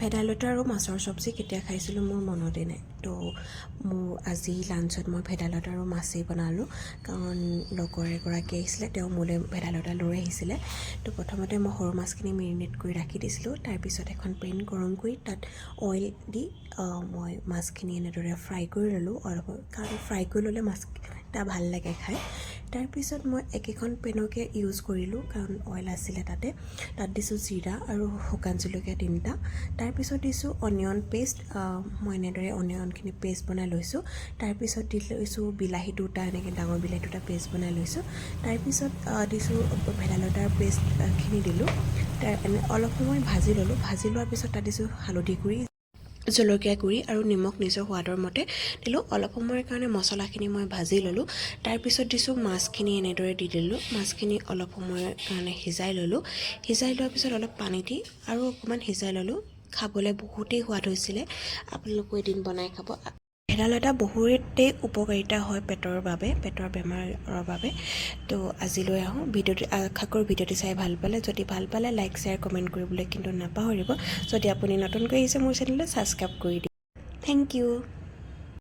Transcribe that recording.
ভেদাইলতা আৰু মাছৰ চব্জি কেতিয়া খাইছিলোঁ মোৰ মনতে নাই তো মোৰ আজি লাঞ্চত মই ভেদাইলতা আৰু মাছেই বনালোঁ কাৰণ লগৰ এগৰাকী আহিছিলে তেওঁ মোলৈ ভেদাইলতা লৈ আহিছিলে তো প্ৰথমতে মই সৰু মাছখিনি মেৰিনেট কৰি ৰাখি দিছিলোঁ তাৰপিছত এখন পেন গৰম কৰি তাত অইল দি মই মাছখিনি এনেদৰে ফ্ৰাই কৰি ল'লোঁ অলপ কাৰণ ফ্ৰাই কৰি ল'লে মাছকেইটা ভাল লাগে খাই তাৰপিছত মই একেখন পেনকে ইউজ কৰিলোঁ কাৰণ অইল আছিলে তাত দিছোঁ জিৰা আৰু শুকান জলকীয়া 3টা তাৰপিছত দিছোঁ অনিয়ন পেষ্ট মই এনেদৰে অনিয়নখিনি পেষ্ট বনাই লৈছোঁ তাৰপিছত দি লৈছোঁ বিলাহী 2টা এনেকৈ ডাঙৰ বিলাহী 2টা পেষ্ট বনাই লৈছোঁ তাৰপিছত দিছোঁ ভেদাইলতাৰ পেষ্টখিনি দিলোঁ অলপ সময় ভাজি ল'লোঁ ভাজি লোৱাৰ পিছত তাত দিছোঁ হালধি গুড়ি জলকীয়া গুড়ি আৰু নিমখ নিজৰ সোৱাদৰ মতে দিলোঁ অলপ সময়ৰ কাৰণে মছলাখিনি মই ভাজি ল'লোঁ তাৰপিছত দিছোঁ মাছখিনি এনেদৰে দি দিলোঁ মাছখিনি অলপ সময়ৰ কাৰণে সিজাই ল'লোঁ সিজাই লোৱাৰ পিছত অলপ পানী দি আৰু অকণমান সিজাই ল'লোঁ খাবলৈ বহুতেই সোৱাদ হৈছিলে আপোনালোকো এদিন বনাই খাব ভেদাইলতা বহুতেই উপকাৰিতা হয় পেটৰ বাবে পেটৰ বেমাৰৰ বাবে তো আজিলৈ আহোঁ ভিডিঅ'টি আশা কৰোঁ ভিডিঅ'টি চাই ভাল পালে যদি ভাল পালে লাইক শ্বেয়াৰ কমেণ্ট কৰিবলৈ কিন্তু নাপাহৰিব যদি আপুনি নতুনকৈ আহিছে মোৰ চেনেললৈ ছাবস্ক্ৰাইব কৰি দিব থেংক ইউ